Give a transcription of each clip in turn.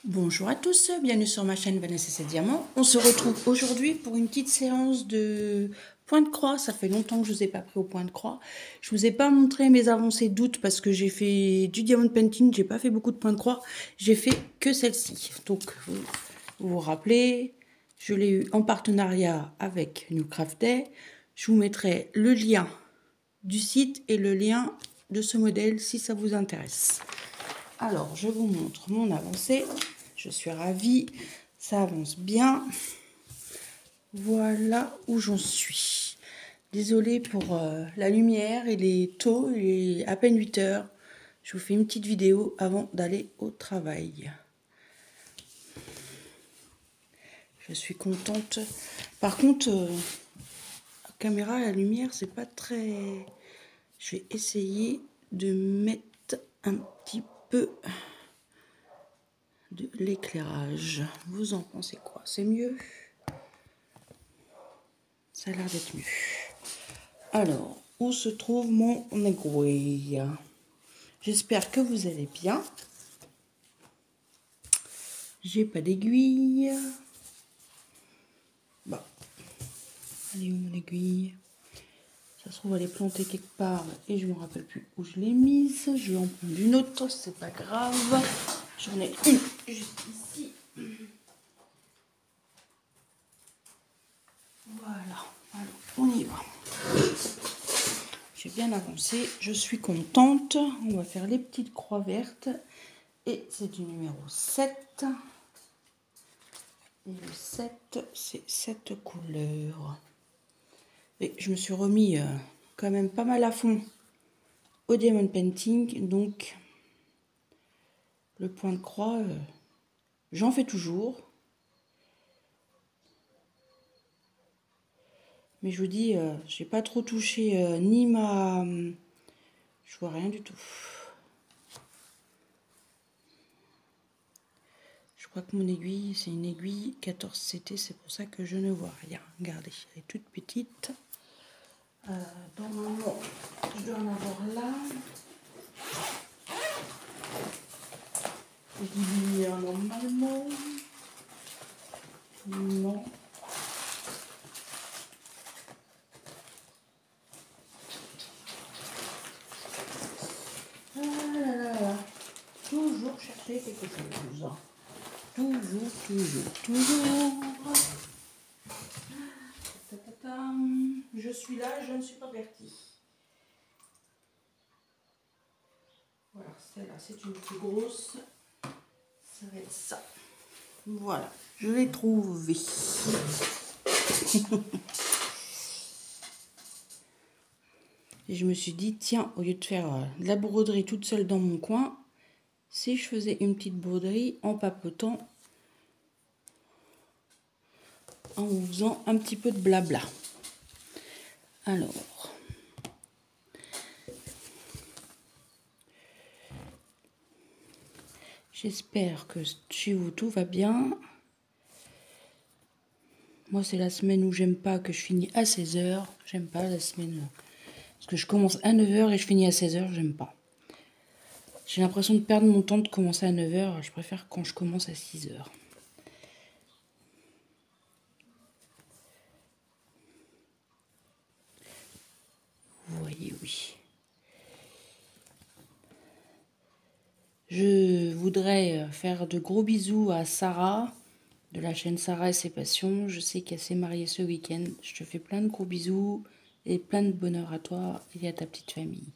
Bonjour à tous, bienvenue sur ma chaîne Vanessa C'est Diamant. On se retrouve aujourd'hui pour une petite séance de point de croix. Ça fait longtemps que je ne vous ai pas pris au point de croix. Je ne vous ai pas montré mes avancées d'août parce que j'ai fait du diamond painting. J'ai pas fait beaucoup de points de croix. J'ai fait que celle-ci. Donc vous vous rappelez, je l'ai eu en partenariat avec New Craft Day. Je vous mettrai le lien du site et le lien de ce modèle si ça vous intéresse. Alors, je vous montre mon avancée. Je suis ravie. Ça avance bien. Voilà où j'en suis. Désolée pour la lumière et les taux. Il est à peine 8 heures. Je vous fais une petite vidéo avant d'aller au travail. Je suis contente. Par contre, la caméra, la lumière, c'est pas très... Je vais essayer de mettre un petit peu de l'éclairage. Vous en pensez quoi? C'est mieux? Ça a l'air d'être mieux. Alors, où se trouve mon aiguille? J'espère que vous allez bien. J'ai pas d'aiguille. Bon. Elle est où mon aiguille? Ça se trouve, elle est plantée quelque part et je me rappelle plus où je l'ai mise. Je vais en prendre une autre, c'est pas grave. J'en ai une juste ici. Voilà. Alors, on y va. J'ai bien avancé. Je suis contente. On va faire les petites croix vertes. Et c'est du numéro 7. Et le 7, c'est cette couleur. Et je me suis remis quand même pas mal à fond au diamond painting. Donc, le point de croix, j'en fais toujours. Mais je vous dis, j'ai pas trop touché ni ma... je vois rien du tout. Je crois que mon aiguille, c'est une aiguille 14CT. C'est pour ça que je ne vois rien. Regardez, elle est toute petite. Normalement, je dois en avoir là. Je dis normalement. Non. Ah là là là. Toujours chercher quelque chose. Toujours, toujours, toujours. Je suis là, je ne suis pas vertie. Voilà, celle-là, c'est une plus grosse. Ça va être ça. Voilà, je l'ai trouvé. Et je me suis dit, tiens, au lieu de faire de la broderie toute seule dans mon coin, si je faisais une petite broderie en papotant, en vous faisant un petit peu de blabla. Alors, j'espère que chez vous tout va bien. Moi, c'est la semaine où j'aime pas que je finis à 16 h. J'aime pas la semaine... Parce que je commence à 9 h et je finis à 16 h, j'aime pas. J'ai l'impression de perdre mon temps de commencer à 9 h. Je préfère quand je commence à 6 h. Vous voyez, oui. Je voudrais faire de gros bisous à Sarah, de la chaîne Sarah et ses passions. Je sais qu'elle s'est mariée ce week-end. Je te fais plein de gros bisous et plein de bonheur à toi et à ta petite famille.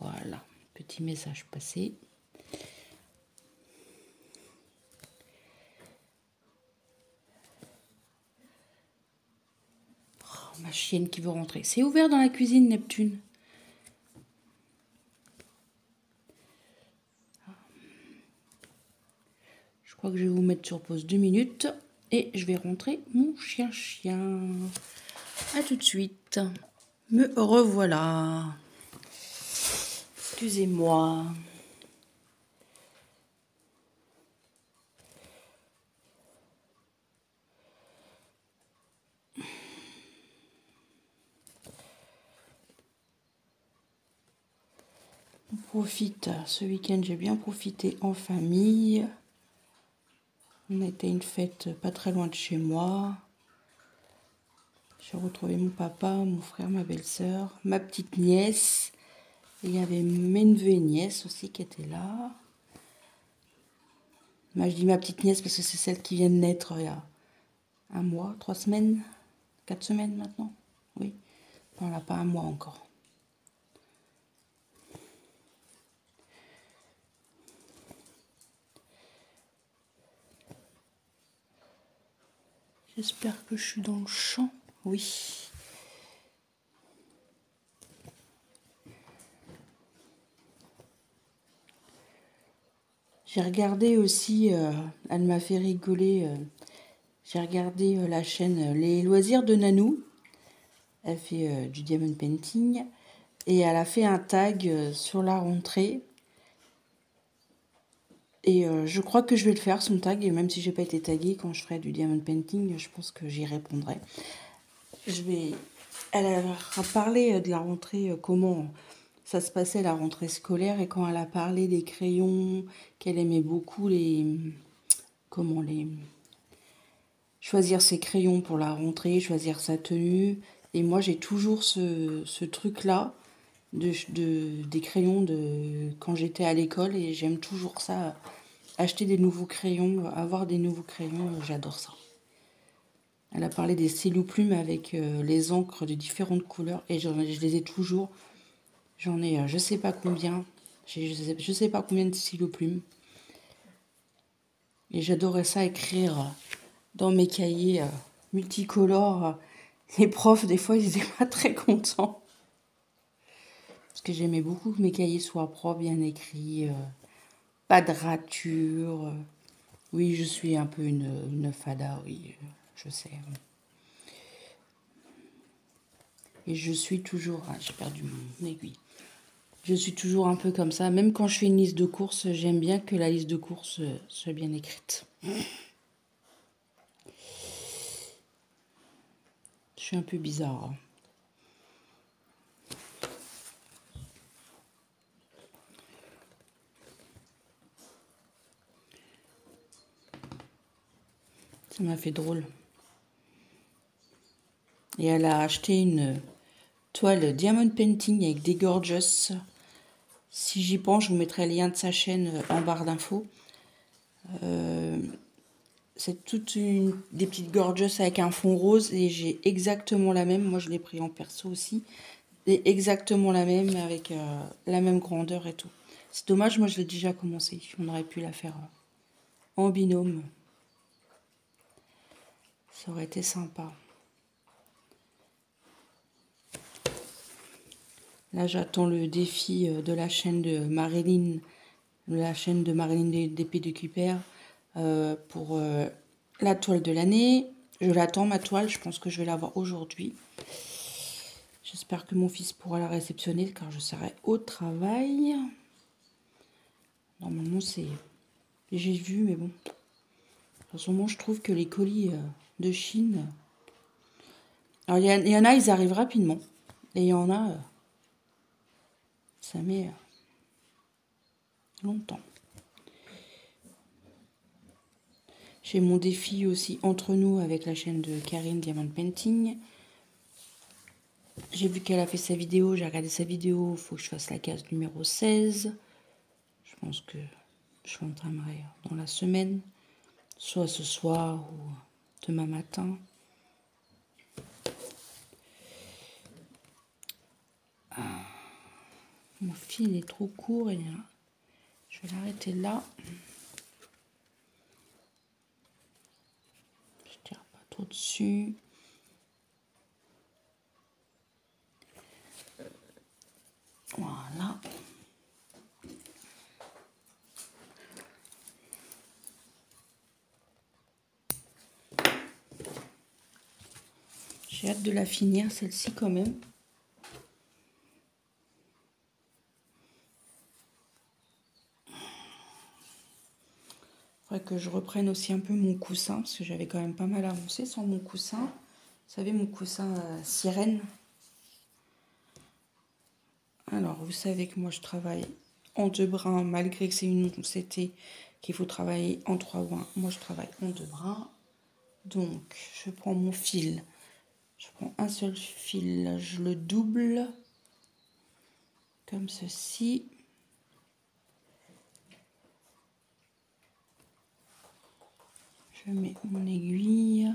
Voilà, petit message passé. Oh, ma chienne qui veut rentrer. C'est ouvert dans la cuisine, Neptune. Je crois que je vais vous mettre sur pause 2 minutes et je vais rentrer mon chien. A tout de suite. Me revoilà. Excusez-moi. On profite. Ce week-end, j'ai bien profité en famille. On a été à une fête pas très loin de chez moi. J'ai retrouvé mon papa, mon frère, ma belle-sœur, ma petite nièce. Et il y avait mes neveux et nièces aussi qui étaient là. Moi, je dis ma petite nièce parce que c'est celle qui vient de naître il y a 1 mois, 3 semaines, 4 semaines maintenant. Oui, on n'a pas 1 mois encore. J'espère que je suis dans le champ. Oui. J'ai regardé aussi, elle m'a fait rigoler. J'ai regardé la chaîne Les Loisirs de Nanou. Elle fait du diamond painting. Et elle a fait un tag sur la rentrée. Et je crois que je vais le faire, son tag. Et même si j'ai pas été taguée, quand je ferai du diamond painting, je pense que j'y répondrai. Elle a parlé de la rentrée, comment ça se passait la rentrée scolaire. Et quand elle a parlé des crayons, qu'elle aimait beaucoup choisir ses crayons pour la rentrée, choisir sa tenue. Et moi, j'ai toujours ce truc-là des crayons quand j'étais à l'école. Et j'aime toujours ça, acheter des nouveaux crayons, avoir des nouveaux crayons, j'adore ça. Elle a parlé des stylos plumes avec les encres de différentes couleurs. Et je les ai toujours. J'en ai je sais pas combien. Je sais pas combien de stylos plumes. Et j'adorais ça, écrire dans mes cahiers multicolores. Les profs, des fois, ils étaient pas très contents. Parce que j'aimais beaucoup que mes cahiers soient propres, bien écrits, pas de rature. Oui, je suis un peu une fada, oui, je sais. Et je suis toujours... Ah, j'ai perdu mon aiguille. Je suis toujours un peu comme ça. Même quand je fais une liste de courses, j'aime bien que la liste de courses soit bien écrite. Je suis un peu bizarre. Ça m'a fait drôle. Et elle a acheté une toile diamond painting avec des gorgeous. Si j'y pense, je vous mettrai le lien de sa chaîne en barre d'infos. C'est des petites gorgeous avec un fond rose et j'ai exactement la même. Moi, je l'ai pris en perso aussi. Et exactement la même avec la même grandeur et tout. C'est dommage, moi je l'ai déjà commencé. On aurait pu la faire en binôme. Ça aurait été sympa. Là, j'attends le défi de la chaîne de Marilyn, d'épée de Cooper pour la toile de l'année. Je l'attends, ma toile. Je pense que je vais l'avoir aujourd'hui. J'espère que mon fils pourra la réceptionner car je serai au travail. Normalement, c'est... J'ai vu, mais bon. En ce moment, je trouve que les colis de Chine... Alors, il y en a, ils arrivent rapidement. Et il y en a... ça met longtemps. J'ai mon défi aussi entre nous avec la chaîne de Karine Diamond Painting. J'ai vu qu'elle a fait sa vidéo, j'ai regardé sa vidéo, il faut que je fasse la case numéro 16. Je pense que je l'entamerai dans la semaine, soit ce soir ou demain matin. Mon fil est trop court et je vais l'arrêter là. Je tire pas trop dessus. Voilà. J'ai hâte de la finir, celle-ci quand même. Il faudrait que je reprenne aussi un peu mon coussin, parce que j'avais quand même pas mal avancé sans mon coussin. Vous savez, mon coussin sirène. Alors, vous savez que moi, je travaille en 2 brins, malgré que c'était qu'il faut travailler en 3 brins. Moi, je travaille en 2 brins. Donc, je prends mon fil. Je prends un seul fil, je le double comme ceci. Je mets mon aiguille.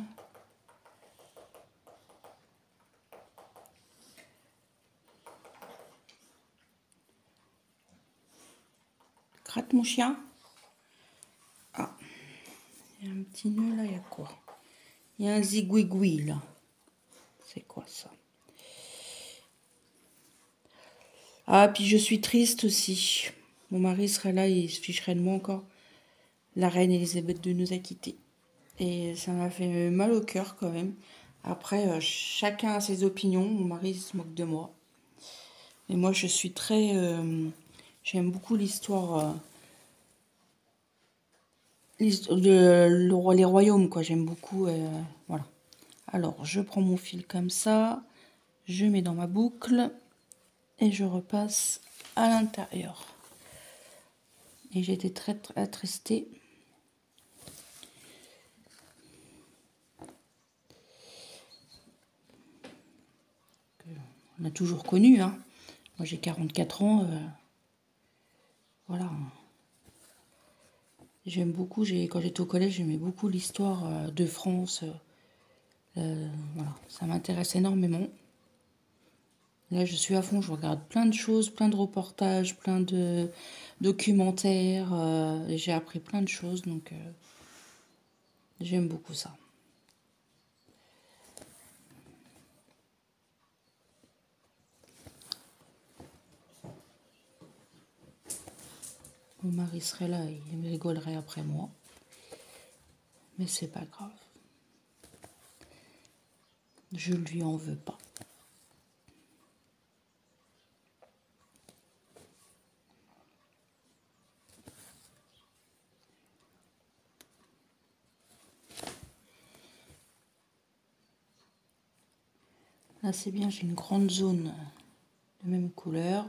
Gratte mon chien. Ah, il y a un petit nœud là, il y a quoi? Il y a un zigouigoui là. C'est quoi ça? Ah, puis je suis triste aussi. Mon mari serait là, il se ficherait de moi encore. La reine Elisabeth II nous a quittés. Et ça m'a fait mal au cœur quand même. Après, chacun a ses opinions. Mon mari se moque de moi. Et moi, je suis très... j'aime beaucoup l'histoire... les royaumes, quoi. J'aime beaucoup... voilà. Alors, je prends mon fil comme ça. Je mets dans ma boucle. Et je repasse à l'intérieur. Et j'étais très attristée. On a toujours connu, hein. Moi, j'ai 44 ans. Voilà. J'aime beaucoup, quand j'étais au collège, j'aimais beaucoup l'histoire de France. Voilà, ça m'intéresse énormément. Là, je suis à fond, je regarde plein de choses, plein de reportages, plein de documentaires. Et j'ai appris plein de choses, donc j'aime beaucoup ça. Mon mari serait là, il me rigolerait après moi. Mais c'est pas grave. Je lui en veux pas. Là, c'est bien, j'ai une grande zone de même couleur.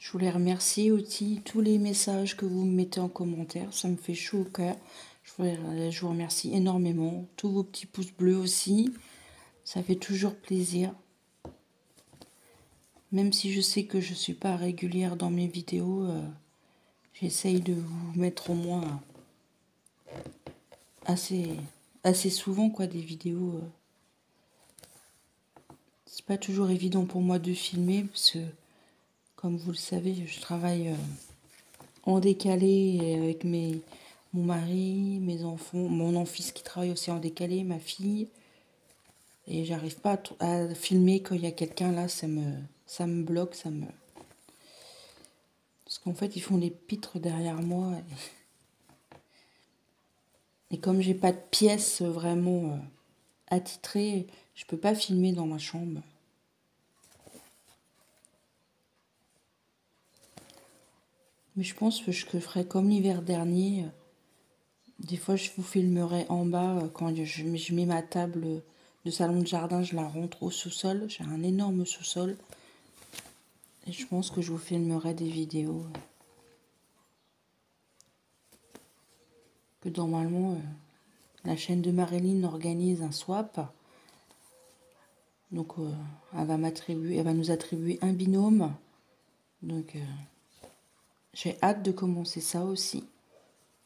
Je voulais remercier aussi tous les messages que vous me mettez en commentaire. Ça me fait chaud au cœur. Je vous remercie énormément. Tous vos petits pouces bleus aussi. Ça fait toujours plaisir. Même si je sais que je ne suis pas régulière dans mes vidéos, j'essaye de vous mettre au moins assez souvent quoi, des vidéos. C'est pas toujours évident pour moi de filmer parce que, comme vous le savez, je travaille en décalé avec mon mari, mes enfants, mon fils qui travaille aussi en décalé, ma fille. Et j'arrive pas à filmer quand il y a quelqu'un là, ça me bloque, Parce qu'en fait, ils font des pitres derrière moi. Et comme j'ai pas de pièce vraiment attitrée, je peux pas filmer dans ma chambre. Mais je pense que je ferai comme l'hiver dernier. Des fois, je vous filmerai en bas quand je mets ma table de salon de jardin, je la rentre au sous-sol. J'ai un énorme sous-sol. Et je pense que je vous filmerai des vidéos. Que normalement, la chaîne de Marilyn organise un swap. Donc, elle va nous attribuer un binôme. Donc, j'ai hâte de commencer ça aussi.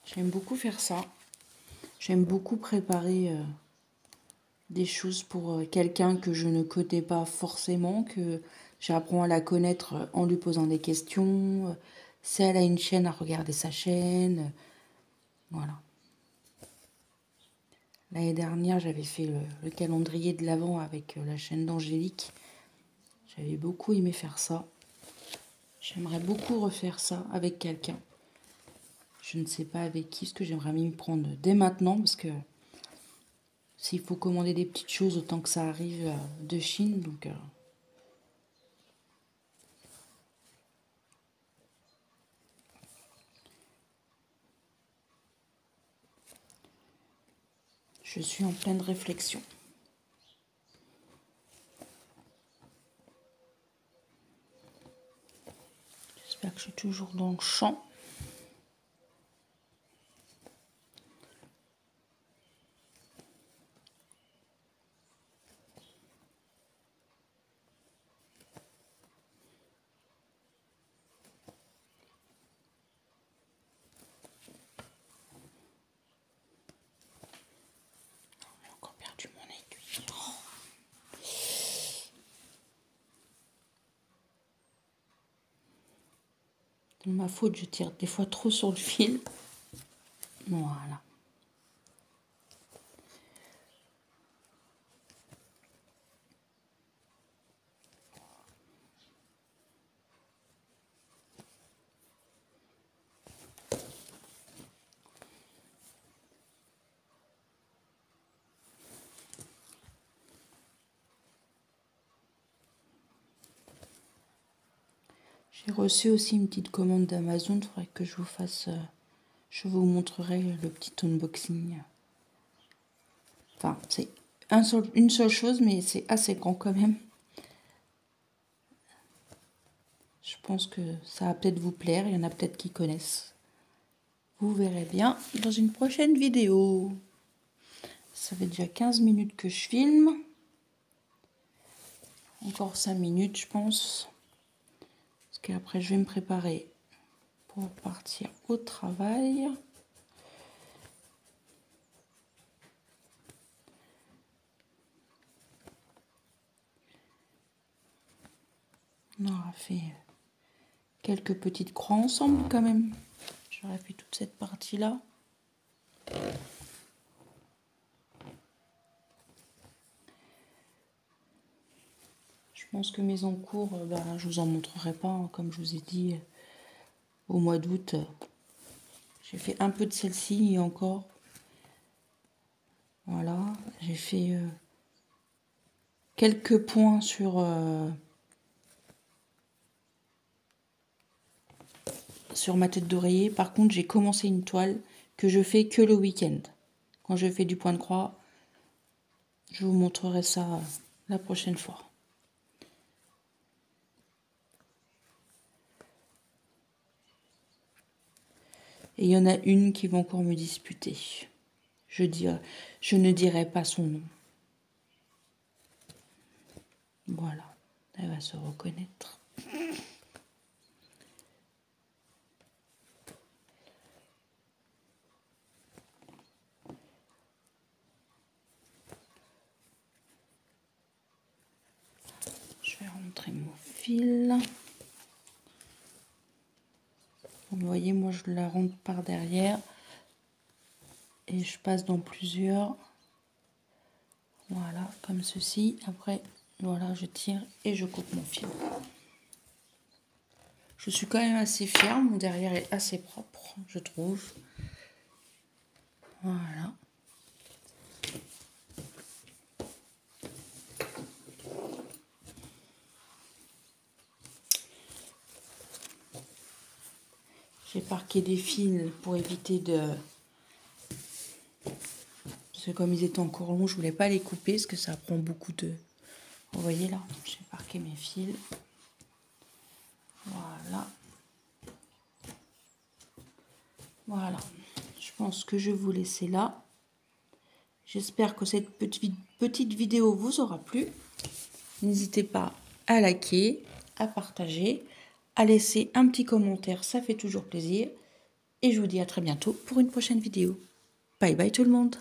J'aime beaucoup faire ça. J'aime beaucoup préparer des choses pour quelqu'un que je ne connais pas forcément, que j'apprends à la connaître en lui posant des questions. Si elle a une chaîne, à regarder sa chaîne. Voilà. L'année dernière, j'avais fait le calendrier de l'Avent avec la chaîne d'Angélique. J'avais beaucoup aimé faire ça. J'aimerais beaucoup refaire ça avec quelqu'un. Je ne sais pas avec qui, parce que j'aimerais m'y prendre dès maintenant, parce que s'il faut commander des petites choses, autant que ça arrive de Chine, donc... je suis en pleine réflexion. J'espère que je suis toujours dans le champ. J'ai encore perdu mon aiguille. Oh. C'est ma faute, je tire des fois trop sur le fil. Voilà. J'ai reçu aussi une petite commande d'Amazon. Il faudrait que je vous fasse... je vous montrerai le petit unboxing. Enfin, c'est une seule chose, mais c'est assez grand quand même. Je pense que ça va peut-être vous plaire. Il y en a peut-être qui connaissent. Vous verrez bien dans une prochaine vidéo. Ça fait déjà 15 minutes que je filme. Encore 5 minutes, je pense. Parce qu'après, je vais me préparer pour partir au travail. On aura fait quelques petites croix ensemble quand même. J'aurais fait toute cette partie-là. Je pense que mes encours, je vous en montrerai pas, hein, comme je vous ai dit, au mois d'août. J'ai fait un peu de celle-ci et encore. Voilà, j'ai fait quelques points sur ma tête d'oreiller. Par contre, j'ai commencé une toile que je fais que le week-end. Quand je fais du point de croix, je vous montrerai ça la prochaine fois. Et il y en a une qui va encore me disputer. Je ne dirai pas son nom. Voilà, elle va se reconnaître. Je vais rentrer mon fil. Vous voyez, moi je la rentre par derrière et je passe dans plusieurs. Voilà, comme ceci. Après, voilà, je tire et je coupe mon fil. Je suis quand même assez fière. Mon derrière est assez propre, je trouve. Voilà. J'ai parqué des fils pour éviter de... Parce que comme ils étaient encore longs, je voulais pas les couper parce que ça prend beaucoup de... Vous voyez là, j'ai parqué mes fils. Voilà. Voilà. Je pense que je vais vous laisser là. J'espère que cette petite vidéo vous aura plu. N'hésitez pas à liker, à partager, à laisser un petit commentaire, ça fait toujours plaisir. Et je vous dis à très bientôt pour une prochaine vidéo. Bye bye tout le monde.